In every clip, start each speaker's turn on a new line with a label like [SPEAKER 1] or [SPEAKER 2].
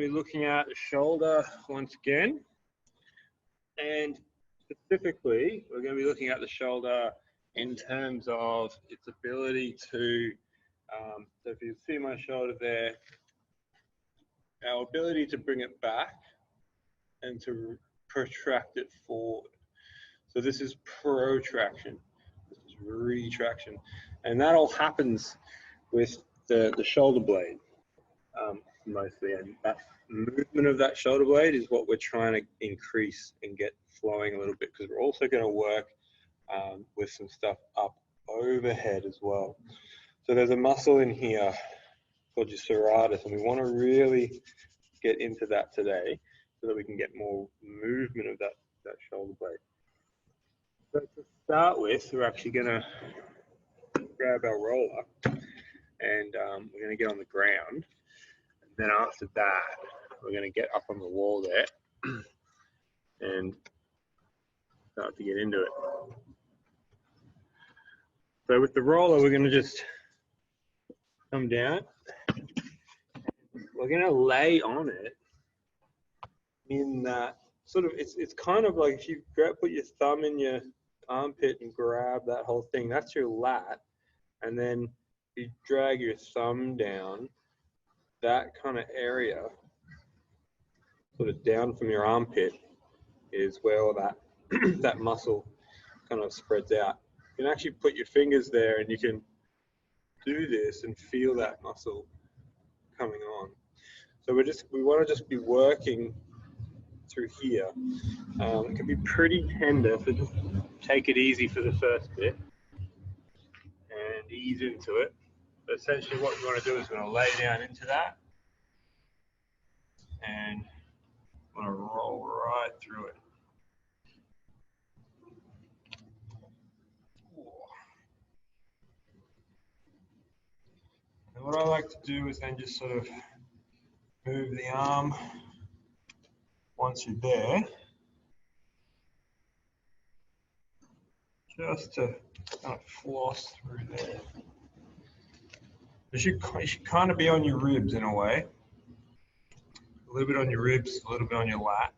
[SPEAKER 1] be looking at the shoulder once again. And specifically, we're going to be looking at the shoulder in terms of its ability to, so if you see my shoulder there, our ability to bring it back and to protract it forward. So this is protraction, this is retraction. And that all happens with the shoulder blade mostly. And that movement of that shoulder blade is what we're trying to increase and get flowing a little bit, because we're also going to work with some stuff up overhead as well. So there's a muscle in here called your serratus, and we want to really get into that today so that we can get more movement of that shoulder blade. So to start with, we're actually going to grab our roller and we're going to get on the ground. And then after that, we're going to get up on the wall there and start to get into it. So with the roller, we're going to just come down. We're going to lay on it in that sort of, it's kind of like if you put your thumb in your armpit and grab that whole thing, that's your lat. And then you drag your thumb down, that kind of area, sort of down from your armpit, is where all that, that muscle kind of spreads out. You can actually put your fingers there and you can do this and feel that muscle coming on. So we want to just be working through here. It can be pretty tender, so just take it easy for the first bit and ease into it. But essentially what we want to do is we're going to lay down into that and want to roll right through it. And what I like to do is then just sort of move the arm once you're there, just to kind of floss through there. You should kind of be on your ribs in a way. A little bit on your ribs, a little bit on your lat.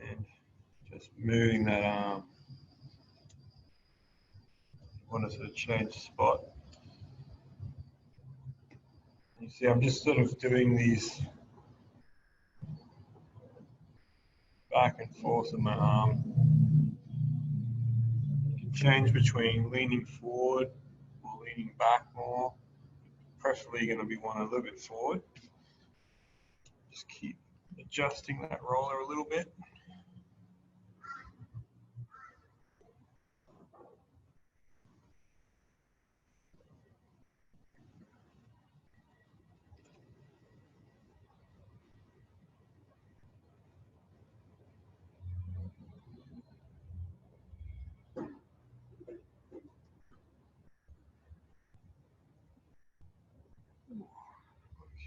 [SPEAKER 1] And just moving that arm. You want to sort of change spot. You see, I'm just sort of doing these back and forth of my arm. You can change between leaning forward or leaning back more. Preferably you're going to be wanting a little bit forward. Just keep adjusting that roller a little bit.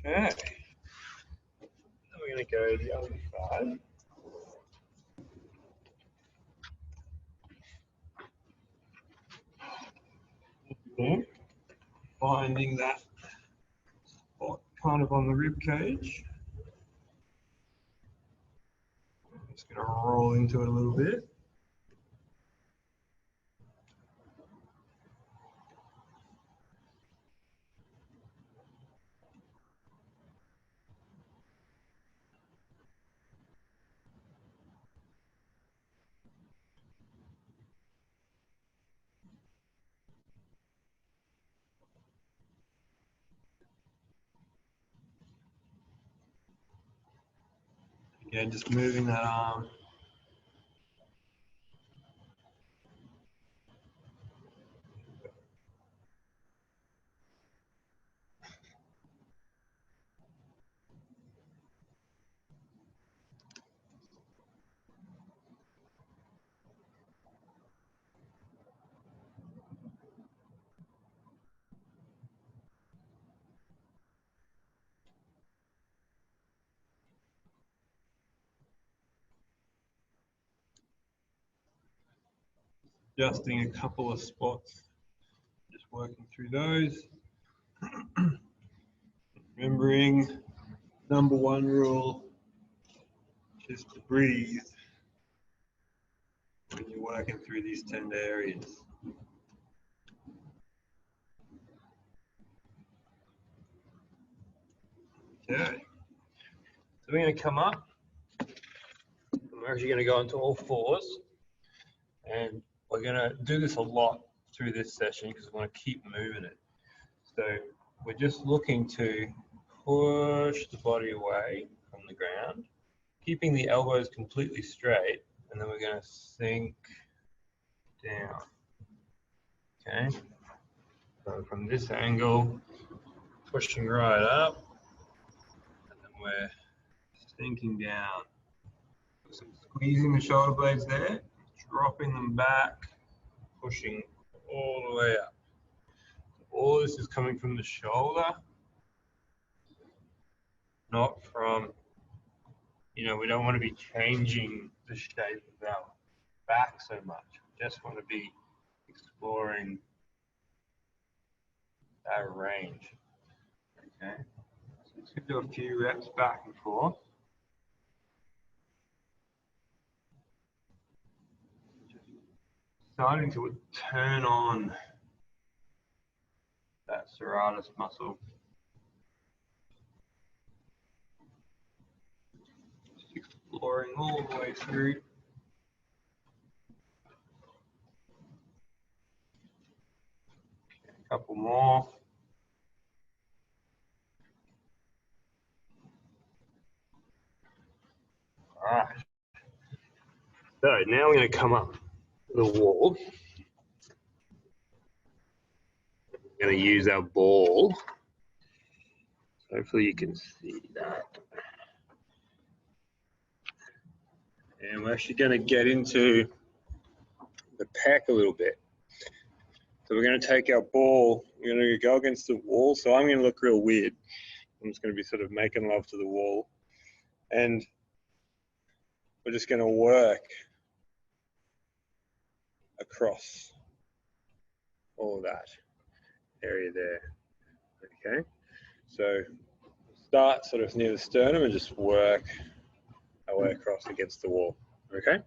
[SPEAKER 1] Okay, now we're going to go to the other side. Okay. Finding that spot kind of on the rib cage. Just going to roll into it a little bit. Again, just moving that arm. Adjusting a couple of spots, just working through those. Remembering #1 rule, just to breathe when you're working through these tender areas. Okay, so we're going to come up. We're actually going to go into all fours, and we're going to do this a lot through this session because we want to keep moving it. So we're just looking to push the body away from the ground, keeping the elbows completely straight, and then we're going to sink down. Okay, so from this angle, pushing right up, and then we're sinking down. So squeezing the shoulder blades there, dropping them back, pushing all the way up. All this is coming from the shoulder, not from, we don't want to be changing the shape of our back so much. We just want to be exploring that range. Okay, so let's do a few reps back and forth. Just starting to turn on that serratus muscle. Just exploring all the way through. Okay, a couple more. All right. So now we're going to come up to the wall. We're going to use our ball. Hopefully you can see that. And we're actually going to get into the pec a little bit. So we're going to take our ball, we're going to go against the wall. So I'm going to look real weird. I'm just going to be sort of making love to the wall. And we're just going to work across all of that area there. Okay, so start sort of near the sternum and just work our way across against the wall. Okay.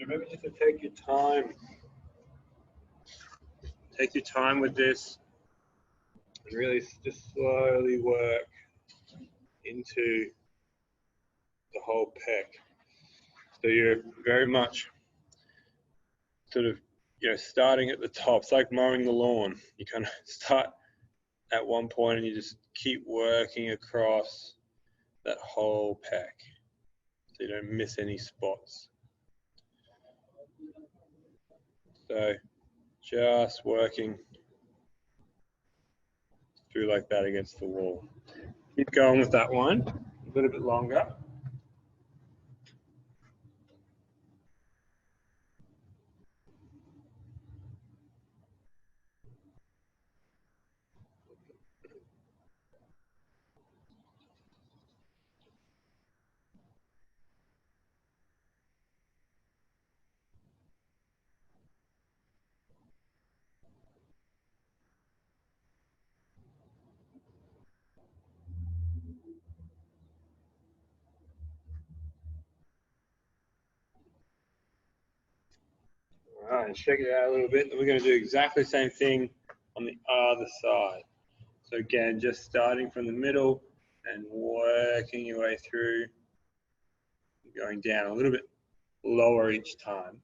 [SPEAKER 1] Remember just to take your time. Take your time with this and really just slowly work into the whole pec. So you're very much sort of, starting at the top. It's like mowing the lawn. You kind of start at one point and you just keep working across that whole pec so you don't miss any spots. So just working through like that against the wall. Keep going with that one a little bit longer. All right, check it out a little bit. We're going to do exactly the same thing on the other side. So again, just starting from the middle and working your way through, going down a little bit lower each time.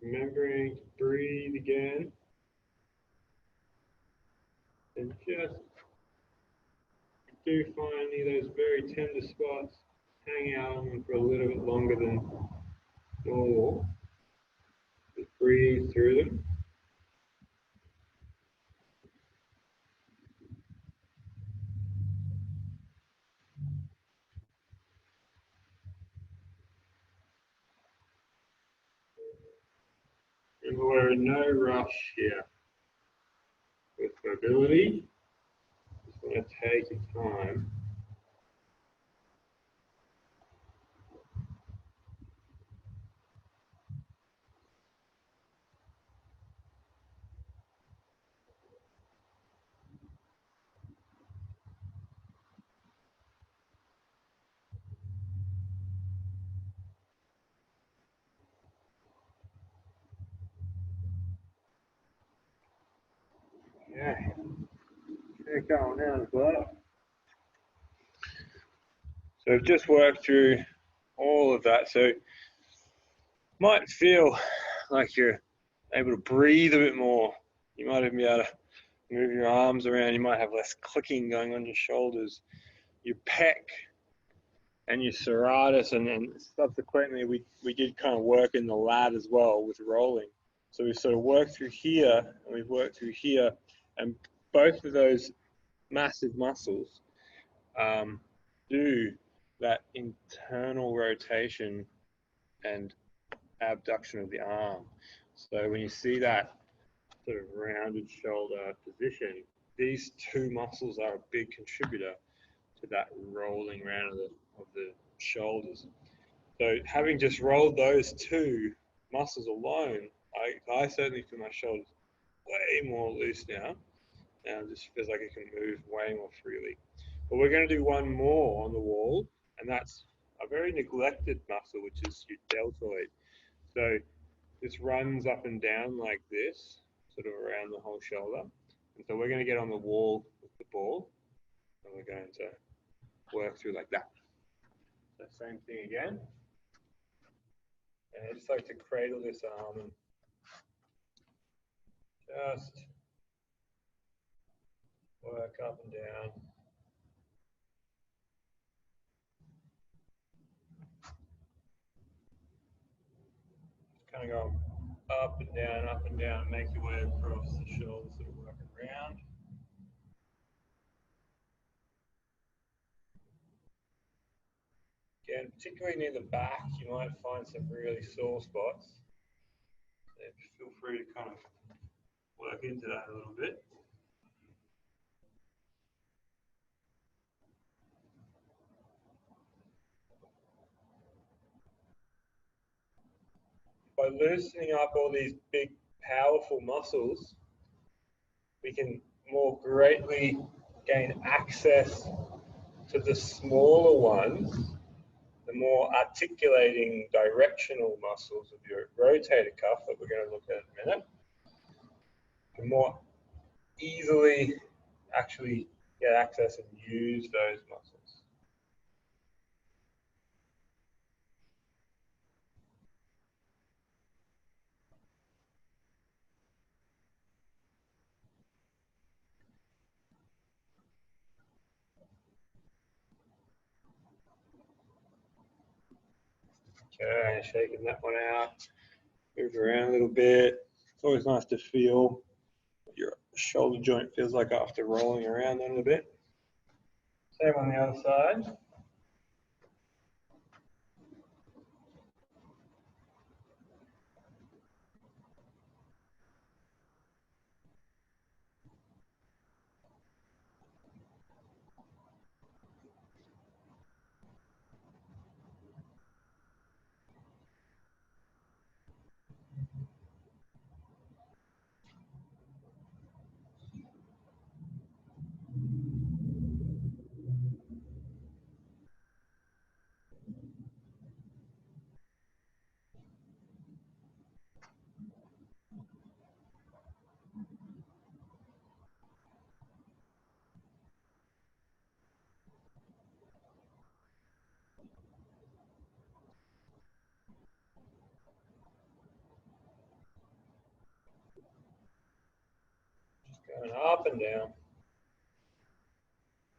[SPEAKER 1] Remembering to breathe again. And just do find any of those very tender spots, hang out on them for a little bit longer than normal. Just breathe through them. And we're in no rush here with mobility. Just want to take your time. Yeah, keep going down as well. So I've just worked through all of that. So it might feel like you're able to breathe a bit more. You might even be able to move your arms around. You might have less clicking going on your shoulders. Your pec and your serratus, and subsequently we did kind of work in the lat as well with rolling. So we sort of worked through here and we've worked through here, and both of those massive muscles do that internal rotation and abduction of the arm. So when you see that sort of rounded shoulder position, these two muscles are a big contributor to that rolling around of the shoulders. So having just rolled those two muscles alone, I certainly feel my shoulders way more loose now. And it just feels like it can move way more freely. But we're going to do one more on the wall, and that's a very neglected muscle, which is your deltoid. So this runs up and down like this, sort of around the whole shoulder. And so we're going to get on the wall with the ball, and we're going to work through like that. So same thing again. And I just like to cradle this arm and just work up and down. Just kind of go up and down, make your way across the shoulders, sort of work around. Again, particularly near the back, you might find some really sore spots. So feel free to kind of work into that a little bit. By loosening up all these big, powerful muscles, we can more greatly gain access to the smaller ones, the more articulating directional muscles of your rotator cuff that we're going to look at in a minute. The more easily actually get access and use those muscles. Okay, shaking that one out. Move around a little bit. It's always nice to feel what your shoulder joint feels like after rolling around a little bit. Same on the other side. Going up and down.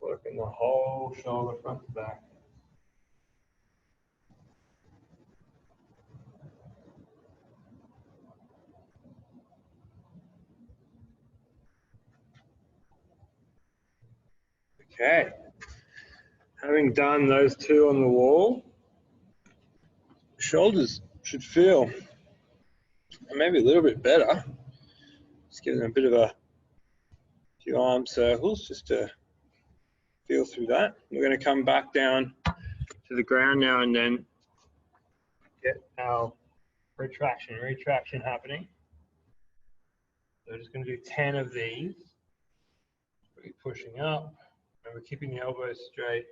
[SPEAKER 1] Working the whole shoulder front to back. Okay. Having done those two on the wall, shoulders should feel maybe a little bit better. Just give them a bit of a few arm circles just to feel through that. We're going to come back down to the ground now and then get our retraction happening. So we're just going to do 10 of these. We're pushing up and we're keeping the elbows straight,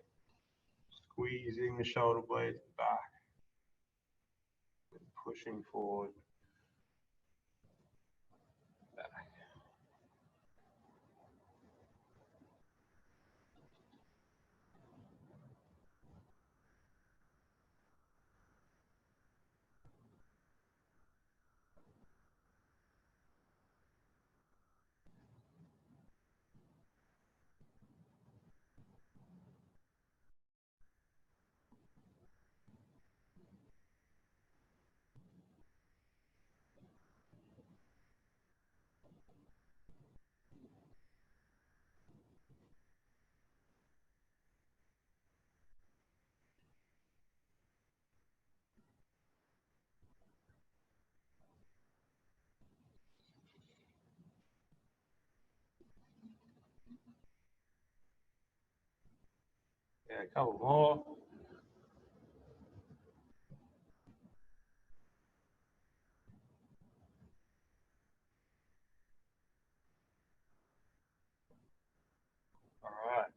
[SPEAKER 1] squeezing the shoulder blades back, and pushing forward, back. Yeah, a couple more. All right.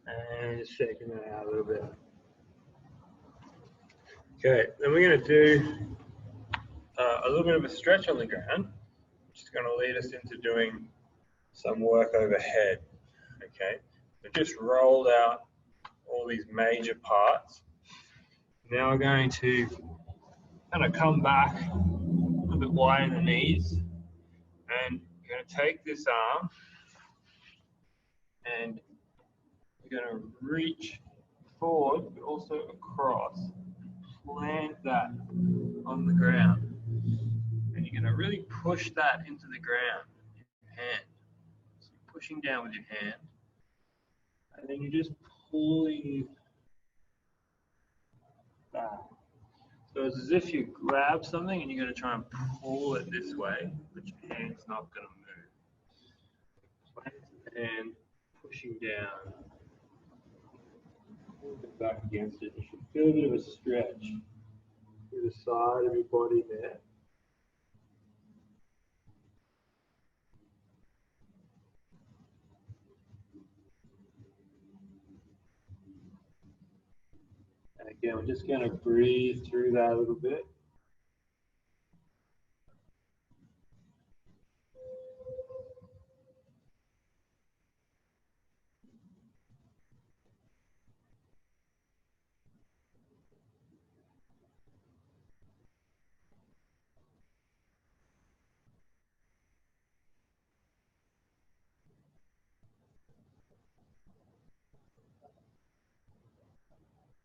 [SPEAKER 1] And just shaking that out a little bit. Okay, then we're going to do a little bit of a stretch on the ground, which is going to lead us into doing some work overhead. Okay, so just rolled out all these major parts. Now we're going to kind of come back a little bit wide in the knees, and we're going to take this arm and we're going to reach forward, but also across. Plant that on the ground, and you're going to really push that into the ground with your hand. So you're pushing down with your hand, and then you're just pulling back. So it's as if you grab something and you're going to try and pull it this way, but your hand's not going to move. Plant the hand, pushing down, pull it back against it. You should feel a bit of a stretch through the side of your body there. And again, we're just going to breathe through that a little bit.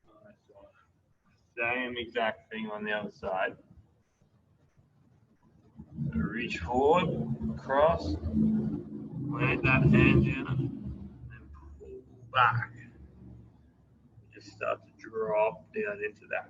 [SPEAKER 1] Nice one. Same exact thing on the other side. Reach forward, across, let that hand down, and pull back. Just start to drop down into that.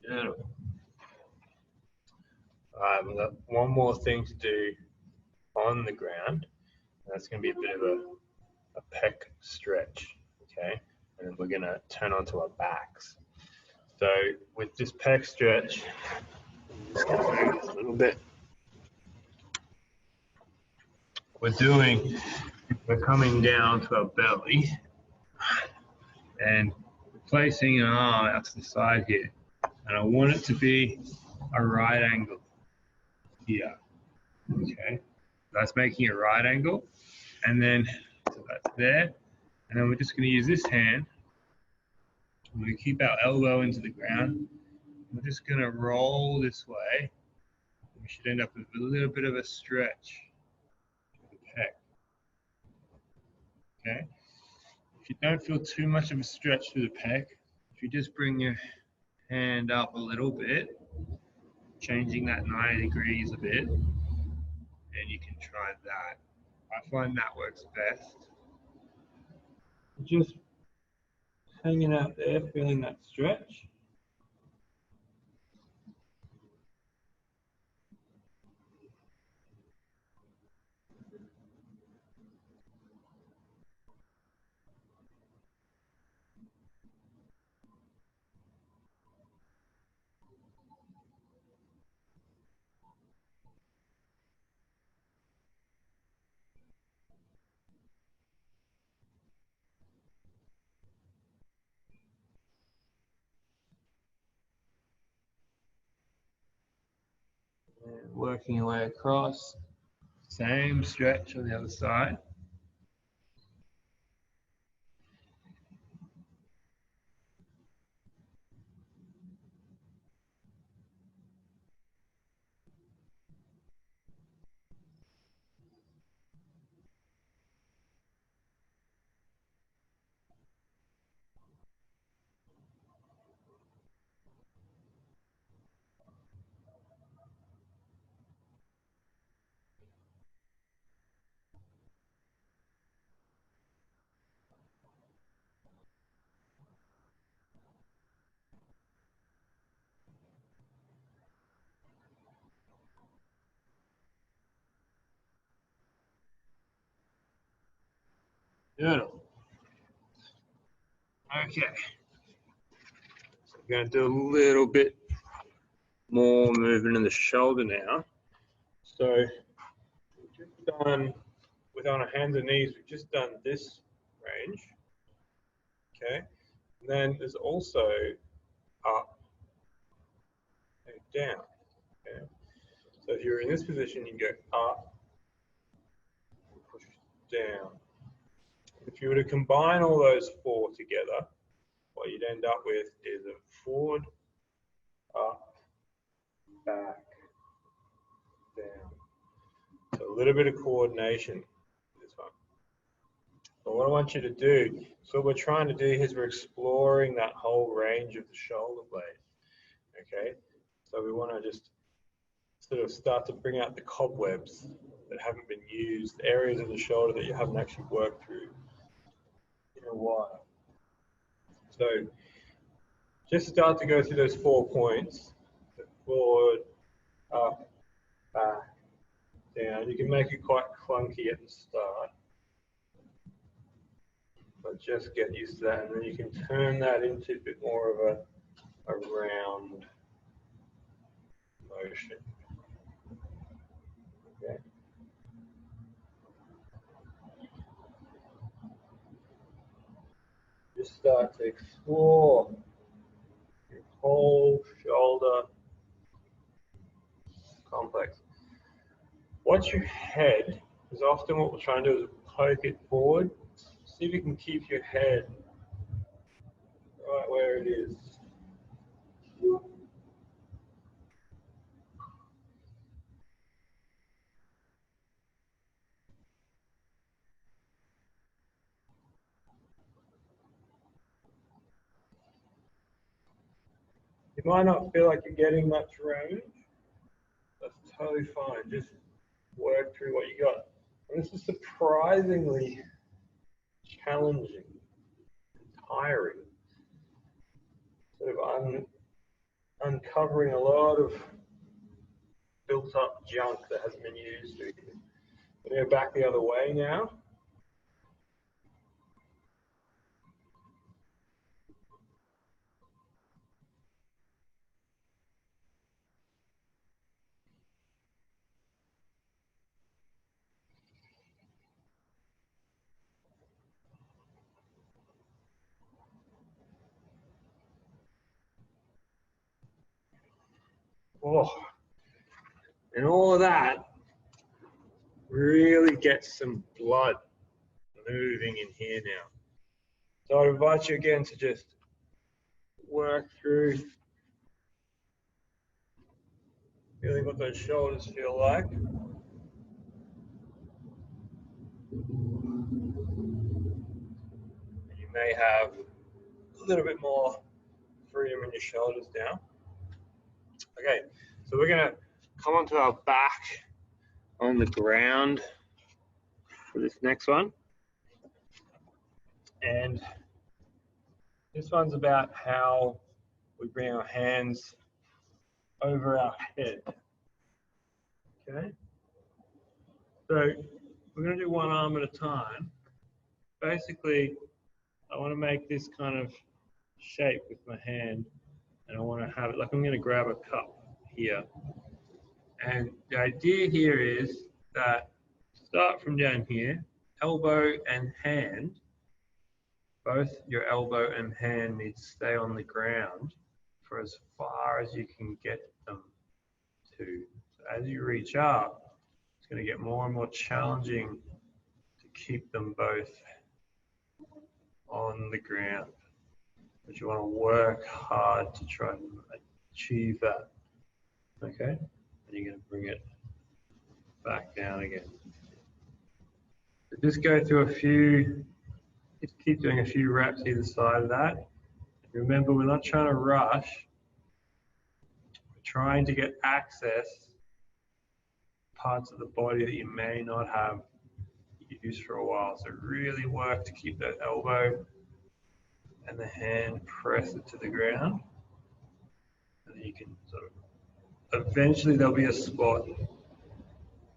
[SPEAKER 1] Beautiful. All right, we've got one more thing to do on the ground. That's going to be a bit of a pec stretch, okay? And then we're going to turn onto our backs. So with this pec stretch, I'm just going to move this a little bit. We're coming down to our belly and placing an arm out to the side here. And I want it to be a right angle here, okay? That's making a right angle. And then, so that's there. And then we're just gonna use this hand. We're gonna keep our elbow into the ground. We're just gonna roll this way. We should end up with a little bit of a stretch of the pec. Okay? If you don't feel too much of a stretch through the pec, if you just bring your hand up a little bit, changing that 90 degrees a bit, and you can try that. I find that works best. Just hanging out there, feeling that stretch. And working your way across. Same stretch on the other side. Beautiful. Okay. So we're going to do a little bit more movement in the shoulder now. So we've just done, with on our hands and knees, we've just done this range. Okay. And then there's also up and down. Okay. So if you're in this position, you can go up, push down. If you were to combine all those four together, what you'd end up with is a forward, up, back, down. So a little bit of coordination in this one. But what I want you to do, so what we're trying to do is we're exploring that whole range of the shoulder blade. Okay, so we want to just sort of start to bring out the cobwebs that haven't been used, areas of the shoulder that you haven't actually worked through in a while. So just start to go through those 4 points: forward, up, back, down. You can make it quite clunky at the start, but just get used to that, and then you can turn that into a bit more of a round motion. just start to explore your whole shoulder complex. Watch your head, because often what we're trying to do is poke it forward. See if you can keep your head right where it is. You might not feel like you're getting much range. That's totally fine. Just work through what you got. And this is surprisingly challenging, tiring. Sort of uncovering a lot of built up junk that hasn't been used. I'm going to go back the other way now. Oh, and all of that really gets some blood moving in here now. So I invite you again to just work through feeling what those shoulders feel like. You may have a little bit more freedom in your shoulders now. Okay, so we're going to come onto our back on the ground for this next one. And this one's about how we bring our hands over our head. Okay? So we're going to do one arm at a time. Basically, I want to make this kind of shape with my hand, and I want to have it like I'm going to grab a cup here. And the idea here is that start from down here, elbow and hand, both your elbow and hand need to stay on the ground for as far as you can get them to. So as you reach up, it's going to get more and more challenging to keep them both on the ground. But you want to work hard to try and achieve that. Okay? And you're going to bring it back down again. So just go through a few, just keep doing a few reps either side of that. Remember, we're not trying to rush. We're trying to get access to parts of the body that you may not have used for a while. So really work to keep that elbow and the hand press it to the ground. And then you can sort of, eventually there'll be a spot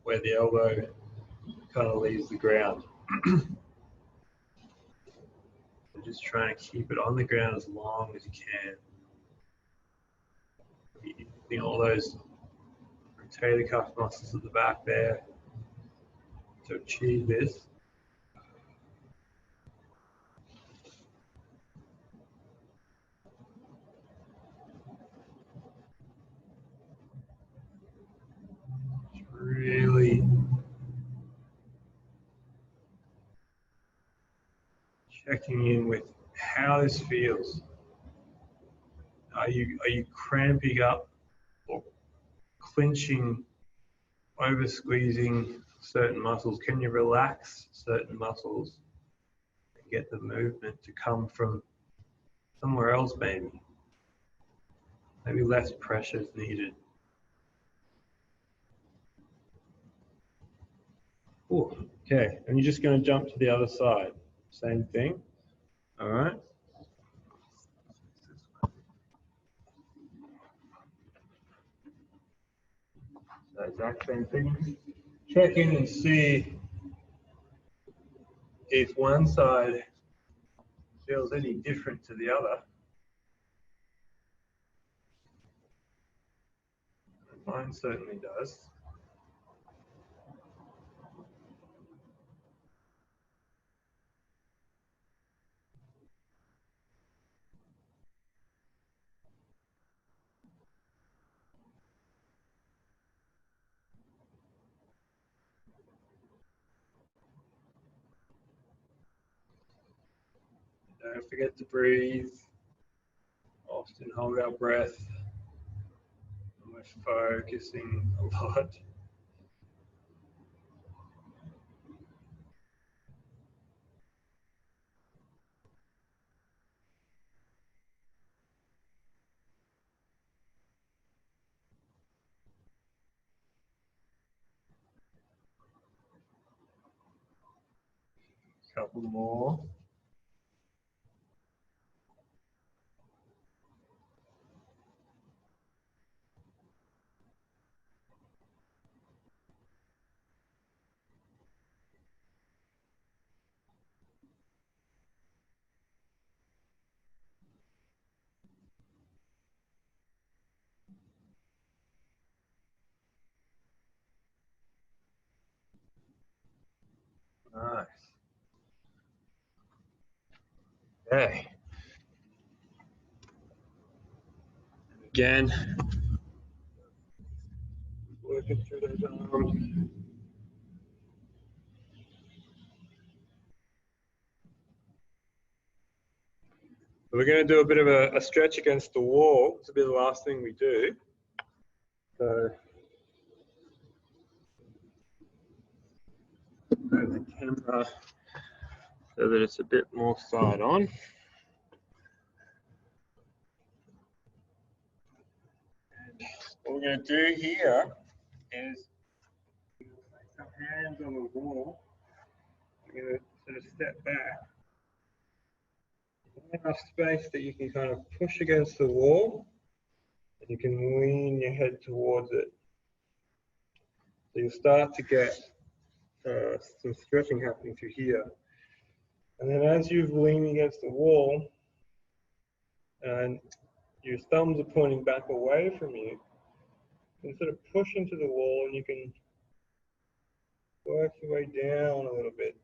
[SPEAKER 1] where the elbow kind of leaves the ground. So just trying to keep it on the ground as long as you can. Using all those rotator cuff muscles at the back there to achieve this. Just really checking in with how this feels. Are you cramping up or clinching, over squeezing certain muscles? Can you relax certain muscles and get the movement to come from somewhere else maybe? Maybe less pressure is needed. Ooh, okay, and you're just going to jump to the other side. Same thing. All right. So exact same thing. Check in and see if one side feels any different to the other. Mine certainly does. Don't forget to breathe. Often hold our breath. And we're focusing a lot. Couple more. Nice. Okay. Again, working through those arms. We're going to do a bit of a stretch against the wall. It's a bit of the last thing we do. So, move the camera so that it's a bit more side on. And what we're going to do here is place our hands on the wall. We're going to sort of step back. Enough space that you can kind of push against the wall, and you can lean your head towards it. So you'll start to get some stretching happening through here. And then as you're leaning against the wall, and your thumbs are pointing back away from you, you can sort of push into the wall, and you can work your way down a little bit,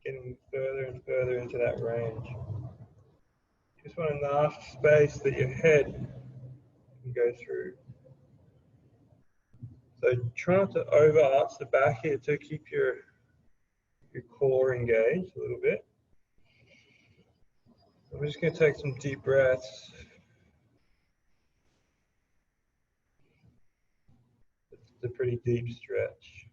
[SPEAKER 1] getting further and further into that range. Just want enough space that your head can go through. So try not to over arch the back here to keep your core engaged a little bit. I'm just going to take some deep breaths. It's a pretty deep stretch.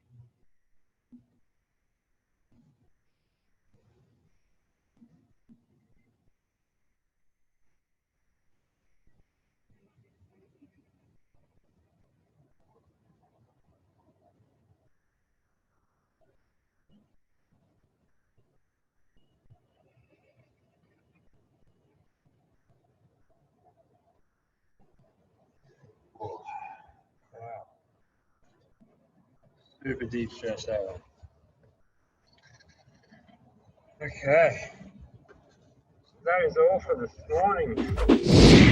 [SPEAKER 1] Wow. Super deep stretch that one. Okay. So that is all for this morning.